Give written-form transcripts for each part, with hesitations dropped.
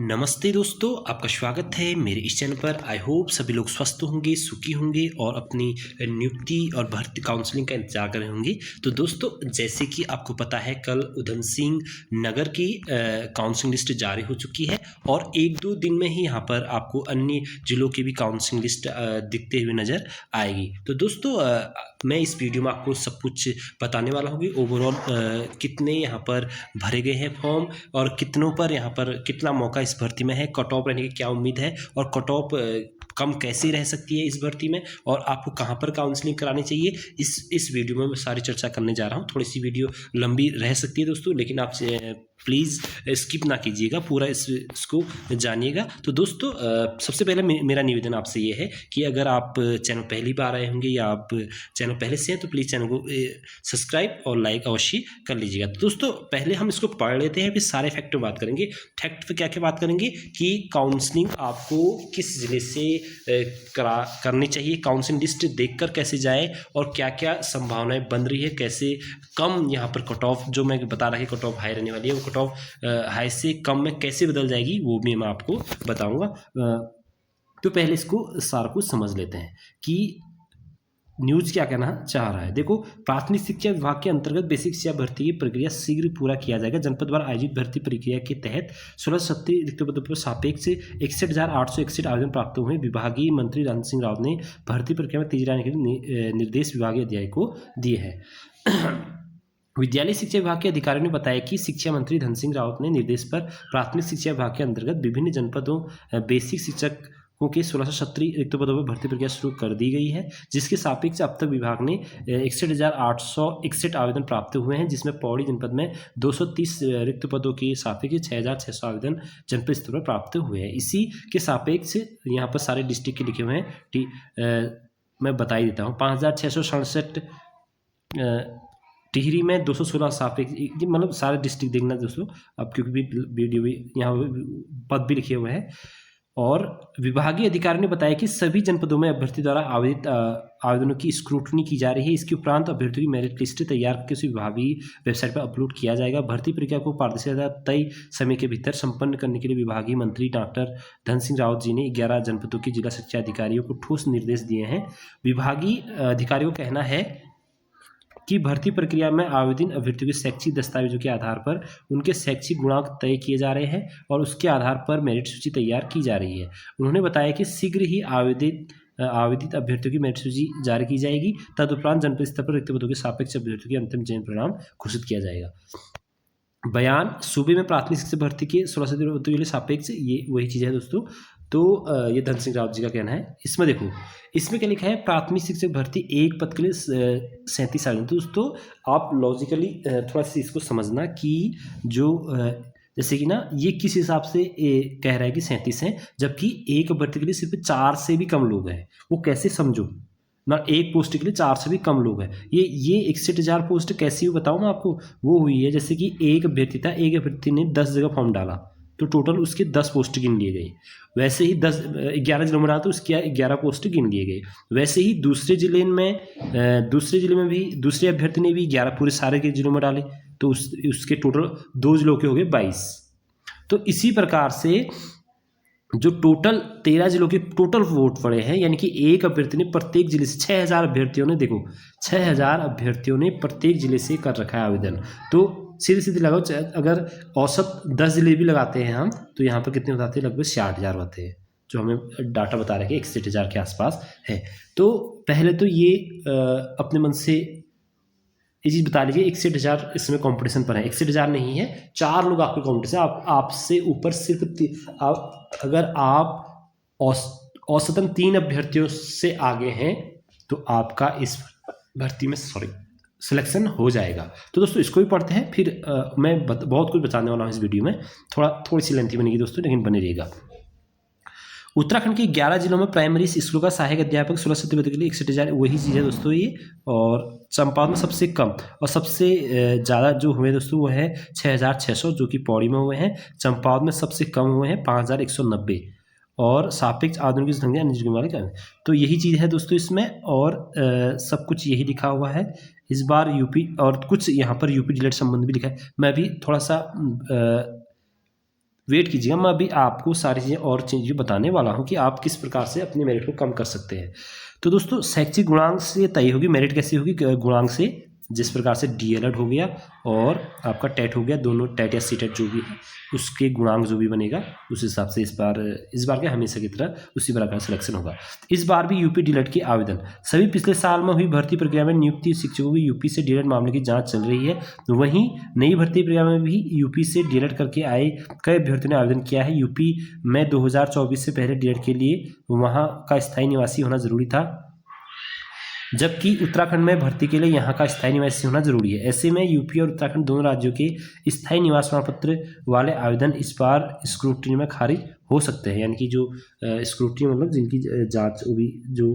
नमस्ते दोस्तों, आपका स्वागत है मेरे इस चैनल पर। आई होप सभी लोग स्वस्थ होंगे, सुखी होंगे और अपनी नियुक्ति और भर्ती काउंसलिंग का इंतजार कर रहे होंगे। तो दोस्तों, जैसे कि आपको पता है, कल उधम सिंह नगर की काउंसलिंग लिस्ट जारी हो चुकी है और 1-2 दिन में ही यहाँ पर आपको अन्य जिलों की भी काउंसलिंग लिस्ट दिखते हुए नज़र आएगी। तो दोस्तों, मैं इस वीडियो में आपको सब कुछ बताने वाला हूँ कि ओवरऑल कितने यहाँ पर भरे गए हैं फॉर्म और कितनों पर यहाँ पर कितना मौका इस भर्ती में है, कट ऑफ रहने की क्या उम्मीद है और कट ऑफ कम कैसे रह सकती है इस भर्ती में और आपको कहाँ पर काउंसलिंग करानी चाहिए। इस वीडियो में मैं सारी चर्चा करने जा रहा हूँ। थोड़ी सी वीडियो लंबी रह सकती है दोस्तों, लेकिन आप प्लीज़ स्किप ना कीजिएगा, पूरा इसको जानिएगा। तो दोस्तों, सबसे पहले मेरा निवेदन आपसे ये है कि अगर आप चैनल पहली बार आए होंगे या आप चैनल पहले से हैं तो प्लीज़ चैनल को सब्सक्राइब और लाइक अवश्य कर लीजिएगा। तो दोस्तों, पहले हम इसको पढ़ लेते हैं, फिर सारे फैक्ट पर बात करेंगे। फैक्ट पे क्या क्या बात करेंगे कि काउंसलिंग आपको किस ज़िले से करनी चाहिए, काउंसलिंग लिस्ट देखकर कैसे जाए और क्या क्या संभावनाएं बन रही है, कैसे कम यहाँ पर कट ऑफ जो मैं बता रहा है कट ऑफ हाई रहने वाली है, वो कट ऑफ हाई से कम में कैसे बदल जाएगी वो भी मैं आपको बताऊंगा। तो पहले इसको सारा कुछ समझ लेते हैं कि न्यूज़ क्या कहना चाह रहा है। देखो, प्राथमिक शिक्षा विभाग के अंतर्गत बेसिक शिक्षा भर्ती की प्रक्रिया शीघ्र पूरा किया जाएगा। जनपद द्वारा आयोजित भर्ती प्रक्रिया के तहत 1670 रिक्त पदों पर सापेक्ष 61,861 आवेदन प्राप्त हुए। विभागीय मंत्री धन सिंह रावत ने भर्ती प्रक्रिया में तेजी लाने के लिए निर्देश विभागीय अधिकारी को दिए हैं। विद्यालय शिक्षा विभाग के अधिकारियों ने बताया कि शिक्षा मंत्री धन सिंह रावत ने निर्देश पर प्राथमिक शिक्षा विभाग के अंतर्गत विभिन्न जनपदों बेसिक शिक्षक के 1670 रिक्त पदों पर भर्ती प्रक्रिया शुरू कर दी गई है, जिसके सापेक्ष अब तक विभाग ने 61,861 आवेदन प्राप्त हुए हैं, जिसमें पौड़ी जनपद में 230 रिक्त पदों के सापेक्ष 6,600 आवेदन जनपद स्तर पर प्राप्त हुए हैं। इसी के सापेक्ष यहाँ पर सारे डिस्ट्रिक्ट के लिखे हुए हैं, मैं बता ही देता हूँ। 5,667 टिहरी में 216 सापेक्ष, मतलब सारे डिस्ट्रिक्ट देखना दोस्तों अब, क्योंकि वीडियो भी यहाँ पद भी लिखे हुए हैं। और विभागीय अधिकारी ने बताया कि सभी जनपदों में अभ्यर्थी द्वारा आवेदित आवेदनों की स्क्रूटनी की जा रही है। इसके उपरांत अभ्यर्थियों की मेरिट लिस्ट तैयार करके विभागीय वेबसाइट पर अपलोड किया जाएगा। भर्ती प्रक्रिया को पारदर्शिता तय समय के भीतर संपन्न करने के लिए विभागीय मंत्री डॉक्टर धन सिंह रावत जी ने 11 जनपदों के जिला शिक्षा अधिकारियों को ठोस निर्देश दिए हैं। विभागीय अधिकारियों का कहना है कि भर्ती प्रक्रिया में आवेदन अभ्यर्थियों के शैक्षिक दस्तावेजों के आधार पर उनके शैक्षिक गुणांक तय किए जा रहे हैं और उसके आधार पर मेरिट सूची तैयार की जा रही है। उन्होंने बताया कि शीघ्र ही आवेदित अभ्यर्थियों की मेरिट सूची जारी की जाएगी। तदुपरांत जनपद स्तर पर रिक्त पदों के सापेक्ष अभ्यर्थियों के अंतिम चयन परिणाम घोषित किया जाएगा। बयान सूबे में प्राथमिक शिक्षा भर्ती के 16 पदों के लिए सापेक्ष, ये वही चीज़ है दोस्तों। तो ये धन सिंह रावत जी का कहना है। इसमें देखो, इसमें क्या लिखा है, प्राथमिक शिक्षक भर्ती एक पद के लिए 37 आवेदन। तो दोस्तों, आप लॉजिकली थोड़ा सा इसको समझना कि जो जैसे कि ना, ये किस हिसाब से कह रहा है कि 37 हैं, जबकि एक भर्ती के लिए सिर्फ 4 से भी कम लोग हैं। वो कैसे समझो ना, एक पोस्ट के लिए 4 से भी कम लोग हैं। ये 61,000 पोस्ट कैसी हुई बताऊँ मैं आपको। वो हुई है जैसे कि एक अभ्यर्थी था, एक अभ्यर्थी ने 10 जगह फॉर्म डाला तो टोटल उसके 10 पोस्ट गिन लिए गए। वैसे ही 11 जिलों में रहा तो उसके 11 पोस्ट गिन लिए गए। वैसे ही दूसरे जिले में भी दूसरे अभ्यर्थी ने भी 11 पूरे सारे के जिलों में डाले तो उसके टोटल 2 जिलों के हो गए 22। तो इसी प्रकार से जो टोटल 13 जिलों के टोटल वोट पड़े हैं, यानी कि एक अभ्यर्थी ने प्रत्येक जिले से 6,000 अभ्यर्थियों ने, देखो 6,000 अभ्यर्थियों ने प्रत्येक जिले से कर रखा है आवेदन। तो सीधे लगाओ, अगर औसत 10 जिले भी लगाते हैं हम तो यहाँ पर कितने होते हैं, लगभग 60,000 होते हैं, जो हमें डाटा बता रहे हैं कि 61,000 के आसपास है। तो पहले तो ये अपने मन से ये चीज़ बता लीजिए, 61,000 इसमें कंपटीशन पर है। 61,000 नहीं है, 4 लोग आपके कंपटीशन, आपसे ऊपर सिर्फ अगर आप औसतन 3 अभ्यर्थियों से आगे हैं तो आपका इस भर्ती में सिलेक्शन हो जाएगा। तो दोस्तों, इसको भी पढ़ते हैं, फिर मैं बहुत कुछ बताने वाला हूँ इस वीडियो में। थोड़ी सी लेंथी बनेगी दोस्तों, लेकिन बने रहेगा। उत्तराखंड के 11 जिलों में प्राइमरी स्कूलों का सहायक अध्यापक 16 पदों के लिए 61,000, वही चीज़ है दोस्तों ये। और चंपावत में सबसे कम और सबसे ज़्यादा जो हुए दोस्तों वो है 6,600, जो कि पौड़ी में हुए हैं। चंपावत में सबसे कम हुए हैं 5,190 और सापेक्ष आवेदन की संख्या अन्य जिलों वाले। तो यही चीज़ है दोस्तों इसमें, और सब कुछ यही लिखा हुआ है। इस बार यूपी और कुछ यहाँ पर यूपी रिलेटेड संबंध भी लिखा है। मैं भी थोड़ा सा वेट कीजिएगा, मैं अभी आपको सारी चीज़ें और चीज़ें बताने वाला हूँ कि आप किस प्रकार से अपने मेरिट को कम कर सकते हैं। तो दोस्तों शैक्षिक गुणांक से तय होगी मेरिट, कैसी होगी? गुणांक से, जिस प्रकार से डीएलएड हो गया और आपका टेट हो गया, दोनों टेट या सीटेट जो भी है उसके गुणांक जो भी बनेगा उस हिसाब से इस बार के हमेशा की तरह उसी प्रकार सिलेक्शन होगा। इस बार भी यूपी डीएलएड के आवेदन, सभी पिछले साल में हुई भर्ती प्रक्रिया में नियुक्ति शिक्षकों की यूपी से डीएलएड मामले की जांच चल रही है। वहीं नई भर्ती प्रक्रिया में भी यूपी से डीएलएड करके आए कई अभ्यर्थियों ने आवेदन किया है। यूपी में 2024 से पहले डीएलएड के लिए वहाँ का स्थायी निवासी होना जरूरी था, जबकि उत्तराखंड में भर्ती के लिए यहाँ का स्थायी निवासी होना जरूरी है। ऐसे में यूपी और उत्तराखंड दोनों राज्यों के स्थायी निवास प्रमाण पत्र वाले आवेदन इस बार स्क्रूटनी में खारिज हो सकते हैं। यानी कि जो स्क्रूटनी मतलब जिनकी जांच भी जो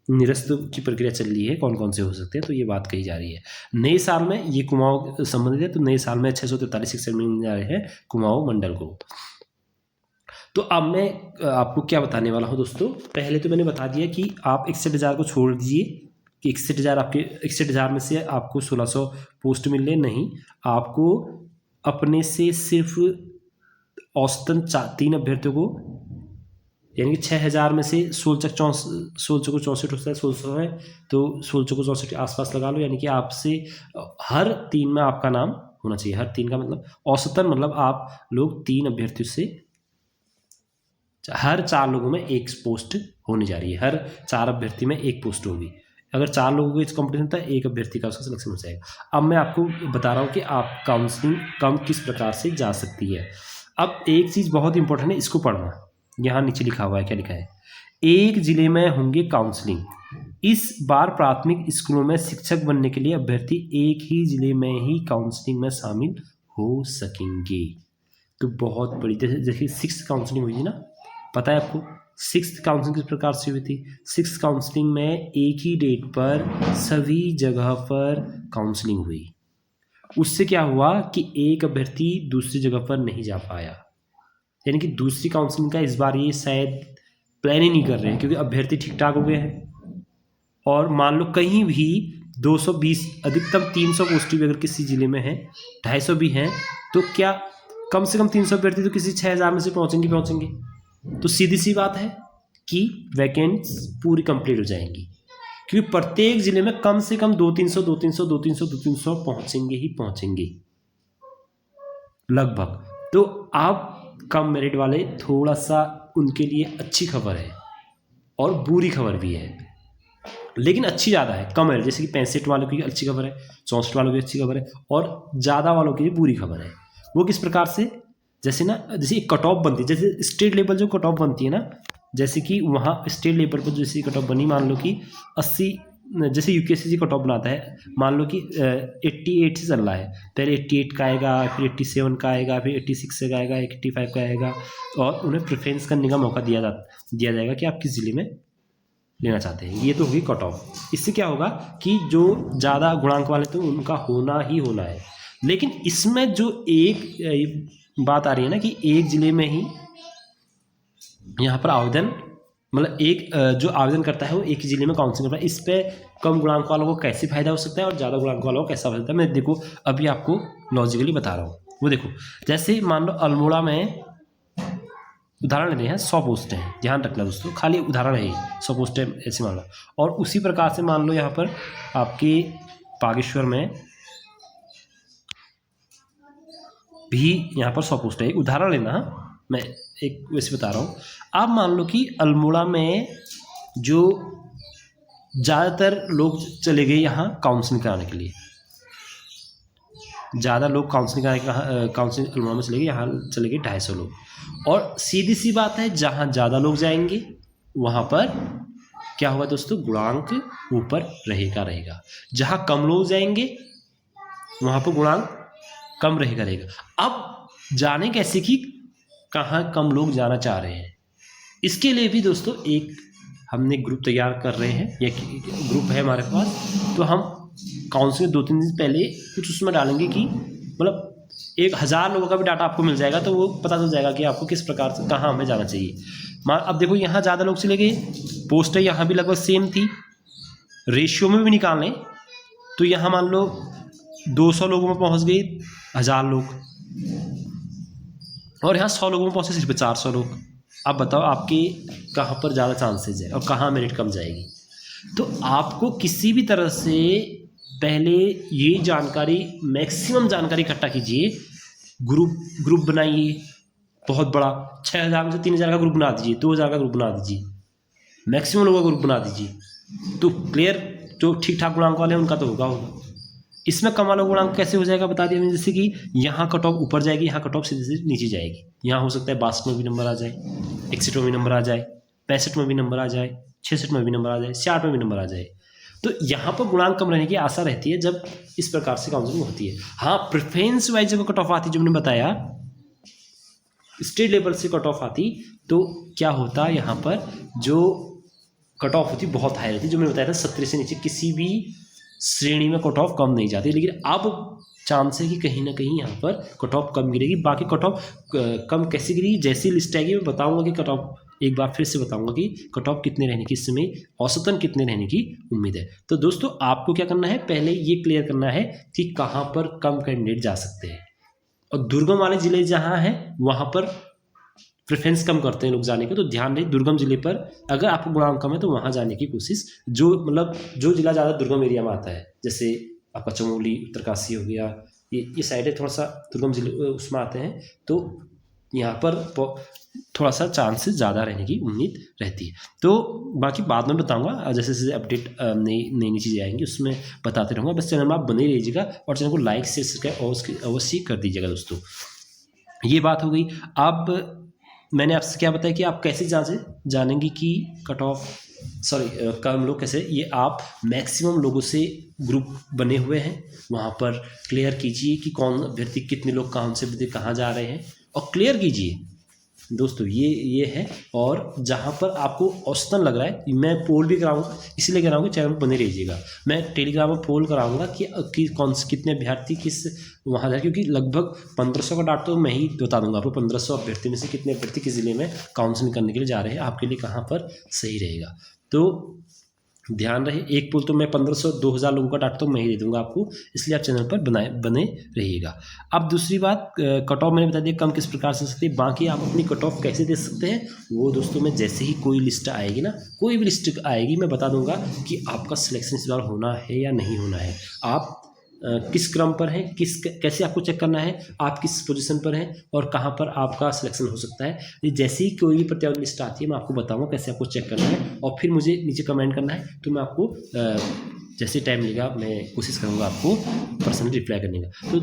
निरस्त की प्रक्रिया चल रही है, कौन कौन से हो सकते हैं, तो ये बात कही जा रही है। नए साल में ये कुमाऊं संबंधित है, तो नए साल में 643 शिक्षक मिलने जा रहे हैं कुमाऊं मंडल को। तो अब मैं आपको क्या बताने वाला हूँ दोस्तों, पहले तो मैंने बता दिया कि आप 61,000 को छोड़ दीजिए कि 61,000 आपके 61,000 में से आपको 1600 पोस्ट मिल रहे, नहीं, आपको अपने से सिर्फ औसतन 3 अभ्यर्थियों को, यानी कि 6,000 में से 16 को 64 होता है, 1600 है तो 16 को 64 के आसपास लगा लो, यानी कि आपसे हर 3 में आपका नाम होना चाहिए। हर 3 का मतलब औसतन, मतलब आप लोग 3 अभ्यर्थियों से हर 4 लोगों में 1 पोस्ट होने जा रही है। हर 4 अभ्यर्थी में 1 पोस्ट होगी। अगर 4 लोगों के कॉम्पिटिशन होता है, 1 अभ्यर्थी का उसका सिलेक्शन हो जाएगा। अब मैं आपको बता रहा हूँ कि आप काउंसलिंग कम किस प्रकार से जा सकती है। अब एक चीज़ बहुत इंपॉर्टेंट है, इसको पढ़ना। यहाँ नीचे लिखा हुआ है, क्या लिखा है? एक जिले में होंगे काउंसलिंग। इस बार प्राथमिक स्कूलों में शिक्षक बनने के लिए अभ्यर्थी एक ही जिले में ही काउंसलिंग में शामिल हो सकेंगे। तो बहुत बड़ी, जैसे 6th काउंसलिंग हुई थी ना, पता है आपको 6th काउंसलिंग किस प्रकार से हुई थी? 6th काउंसलिंग में एक ही डेट पर सभी जगह पर काउंसलिंग हुई। उससे क्या हुआ कि एक अभ्यर्थी दूसरी जगह पर नहीं जा पाया, यानी कि दूसरी काउंसलिंग का इस बार ये शायद प्लान ही नहीं कर रहे हैं, क्योंकि अभ्यर्थी ठीक ठाक हो गए हैं। और मान लो कहीं भी 220 अधिकतम 300 पोस्टें भी अगर किसी जिले में है, 250 भी हैं, तो क्या कम से कम 300 अभ्यर्थी तो किसी 6,000 में से पहुंचेंगे। तो सीधी सी बात है कि वैकेंट्स पूरी कंप्लीट हो जाएंगी, क्योंकि प्रत्येक जिले में कम से कम 200-300 पहुंचेंगे लगभग। तो आप कम मेरिट वाले, थोड़ा सा उनके लिए अच्छी खबर है और बुरी खबर भी है, लेकिन अच्छी ज़्यादा है, कम है। जैसे कि 65 वालों की अच्छी खबर है, 64 वालों की अच्छी खबर है, और ज़्यादा वालों की बुरी खबर है। वो किस प्रकार से? जैसे एक कट ऑफ बनती है, जैसे स्टेट लेवल जो कट ऑफ बनती है ना, जैसे कि वहाँ स्टेट लेवल पर जैसी कट ऑफ बनी, मान लो कि 80, जैसे यूकेएससी कट ऑफ बनाता है, मान लो कि 88 से चल रहा है, पहले 88 का आएगा, फिर 87 का आएगा, फिर 86 का आएगा, 85 का आएगा, और उन्हें प्रेफरेंस करने का मौका दिया जाएगा कि आप किस जिले में लेना चाहते हैं। ये तो होगी कट ऑफ। इससे क्या होगा कि जो ज़्यादा गुणांक वाले तो उनका होना ही होना है। लेकिन इसमें जो एक बात आ रही है ना कि एक ज़िले में ही यहाँ पर आवेदन, मतलब एक जो आवेदन करता है वो एक ही ज़िले में काउंसलिंग करता है। इस पर कम गुणांक वालों को कैसे फ़ायदा हो सकता है और ज़्यादा गुणांक वालों को कैसा हो सकता है, मैं देखो अभी आपको लॉजिकली बता रहा हूँ। वो देखो, जैसे मान लो अल्मोड़ा में उदाहरण लेते हैं, 100 पोस्ट हैं, ध्यान रखना दोस्तों, खाली उदाहरण है, 100 पोस्ट है ऐसे मान लो। और उसी प्रकार से मान लो यहाँ पर आपके बागेश्वर में भी यहाँ पर 100 पोस्ट है, उदाहरण लेना, मैं एक वैसे बता रहा हूँ। आप मान लो कि अल्मोड़ा में जो ज़्यादातर लोग चले गए यहाँ काउंसलिंग कराने के लिए, ज़्यादा लोग काउंसलिंग अल्मोड़ा में चले गए, यहाँ चले गए 250 लोग। और सीधी सी बात है, जहाँ ज़्यादा लोग जाएंगे वहाँ पर क्या होगा दोस्तों, गुणांक ऊपर रहेगा। जहाँ कम लोग जाएंगे वहाँ पर गुणांक कम रहेगा। अब जाने कैसे कि कहाँ कम लोग जाना चाह रहे हैं, इसके लिए भी दोस्तों एक हमने ग्रुप तैयार कर रहे हैं, या ग्रुप है हमारे पास। तो हम काउंसलिंग 2-3 दिन पहले कुछ उसमें डालेंगे कि मतलब 1000 लोगों का भी डाटा आपको मिल जाएगा, तो वो पता चल जाएगा कि आपको किस प्रकार से कहाँ हमें जाना चाहिए। अब देखो यहाँ ज़्यादा लोग चले गए, पोस्टें यहाँ भी लगभग सेम थी, रेशियो में भी निकाल लें तो यहाँ मान लो 200 लोगों में पहुँच गए 1000 लोग, और यहाँ 100 लोगों में पहुँचे सिर्फ 400 लोग। अब बताओ आपके कहाँ पर ज़्यादा चांसेज है और कहाँ मेरिट कम जाएगी। तो आपको किसी भी तरह से पहले ये जानकारी, मैक्सिमम जानकारी इकट्ठा कीजिए, ग्रुप बनाइए बहुत बड़ा, 6000 में से 3000 का ग्रुप बना दीजिए, 2000 का ग्रुप बना दीजिए, मैक्सिमम लोगों का ग्रुप बना दीजिए। तो क्लियर, जो ठीक ठाक गुणांक वाले हैं उनका तो होगा। इसमें कम वाला गुणांक कैसे हो जाएगा बता दिया मैंने, जैसे कि यहाँ कट ऑफ ऊपर जाएगी, यहाँ कट ऑफ सीधे सीधे नीचे जाएगी। यहाँ हो सकता है 62 में भी नंबर आ जाए, 61 में भी नंबर आ जाए, 65 में भी नंबर आ जाए, 66 में भी नंबर आ जाए, 66 में भी नंबर आ जाए। तो यहाँ पर गुणांक कम रहने की आशा रहती है जब इस प्रकार से काउंसलिंग होती है। हाँ, प्रेफरेंस वाइज जब कट ऑफ आती है, जो मैंने बताया स्टेट लेवल से कट ऑफ आती, तो क्या होता है यहाँ पर जो कट ऑफ होती बहुत हाई रहती, जो मैंने बताया था 70 से नीचे किसी भी श्रेणी में कट ऑफ कम नहीं जाती। लेकिन अब चांस है कि कहीं ना कहीं यहाँ पर कट ऑफ कम गिरेगी। बाकी कट ऑफ कम कैसे गिरी, जैसी लिस्ट आएगी मैं बताऊंगा कि कट ऑफ, एक बार फिर से बताऊंगा कि कट ऑफ कितने रहने की, इस समय औसतन कितने रहने की उम्मीद है। तो दोस्तों आपको क्या करना है, पहले ये क्लियर करना है कि कहाँ पर कम कैंडिडेट जा सकते हैं, और दुर्गम वाले जिले जहाँ हैं वहाँ पर प्रेफरेंस कम करते हैं लोग जाने के। तो ध्यान रहे, दुर्गम जिले पर अगर आपको गुणांक कम है तो वहाँ जाने की कोशिश, जो मतलब जो जिला ज़्यादा दुर्गम एरिया में आता है, जैसे आपका चमोली, उत्तरकाशी हो गया, ये साइड है थोड़ा सा दुर्गम जिले उसमें आते हैं, तो यहाँ पर थोड़ा सा चांसेस ज़्यादा रहने की उम्मीद रहती है। तो बाकी बाद में बताऊंगा, जैसे जैसे अपडेट नई चीज़ें आएंगी उसमें बताते रहूँगा। बस चैनल में आप बने रहिएगा और चैनल को लाइक शेयर सब्सक्राइब अवश्य कर दीजिएगा दोस्तों। ये बात हो गई। अब मैंने आपसे क्या बताया कि आप कैसे जानेंगे कि कट ऑफ, कम लोग कैसे, ये आप मैक्सिमम लोगों से ग्रुप बने हुए हैं वहाँ पर क्लियर कीजिए कि कौन अभ्यर्थी, कितने लोग कौन से अभ्यर्थी कहाँ जा रहे हैं, और क्लियर कीजिए दोस्तों। ये है। और जहाँ पर आपको औसतन लग रहा है, मैं पोल भी कराऊंगा, इसीलिए कह रहा हूँ कि चैनल पर बने रहिएगा। मैं टेलीग्राम में पोल कराऊंगा कि कौन से कितने अभ्यर्थी किस वहाँ जाए, क्योंकि लगभग 1500 का डाटा तो मैं ही बता दूंगा आपको। 1500 अभ्यर्थी में से कितने अभ्यर्थी किस जिले में काउंसलिंग करने के लिए जा रहे हैं, आपके लिए कहाँ पर सही रहेगा। तो ध्यान रहे, एक पोल तो मैं 1500 2000 लोगों का डाटा तो मैं ही दे दूंगा आपको, इसलिए आप चैनल पर बने रहिएगा। अब दूसरी बात, कट ऑफ मैंने बता दिया कम किस प्रकार से सकते हैं। बाकी आप अपनी कट ऑफ कैसे दे सकते हैं वो दोस्तों, मैं जैसे ही कोई लिस्ट आएगी ना, कोई भी लिस्ट आएगी, मैं बता दूंगा कि आपका सिलेक्शन इस बार होना है या नहीं होना है, आप किस क्रम पर हैं, कैसे आपको चेक करना है, आप किस पोजीशन पर हैं और कहाँ पर आपका सिलेक्शन हो सकता है। ये जैसे ही कोई भी प्रतियोगी लिस्ट आती है मैं आपको बताऊंगा कैसे आपको चेक करना है, और फिर मुझे नीचे कमेंट करना है, तो मैं आपको जैसे टाइम मिलेगा मैं कोशिश करूँगा आपको पर्सनली रिप्लाई करने का। तो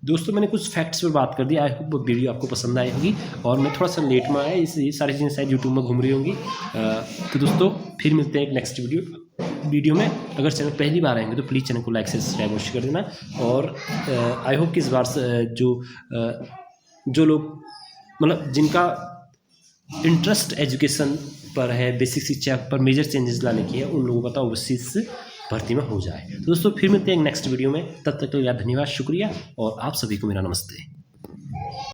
दोस्तों मैंने कुछ फैक्ट्स पर बात कर दी, आई होप वीडियो आपको पसंद आई होगी, और मैं थोड़ा सा लेट में आया, ये सारी चीज़ें शायद यूट्यूब में घूम रही होंगी। तो दोस्तों फिर मिलते हैं एक नेक्स्ट वीडियो में। अगर चैनल पहली बार आएंगे तो प्लीज़ चैनल को लाइक से सब्सक्राइब अवश्य कर देना। और आई होप कि इस बार जो लोग मतलब जिनका इंटरेस्ट एजुकेशन पर है, बेसिक शिक्षा पर मेजर चेंजेस लाने की है, उन लोगों का तो अवश्य इस भर्ती में हो जाए। तो दोस्तों फिर मिलते हैं नेक्स्ट वीडियो में, तब तक के लिए धन्यवाद, शुक्रिया, और आप सभी को मेरा नमस्ते।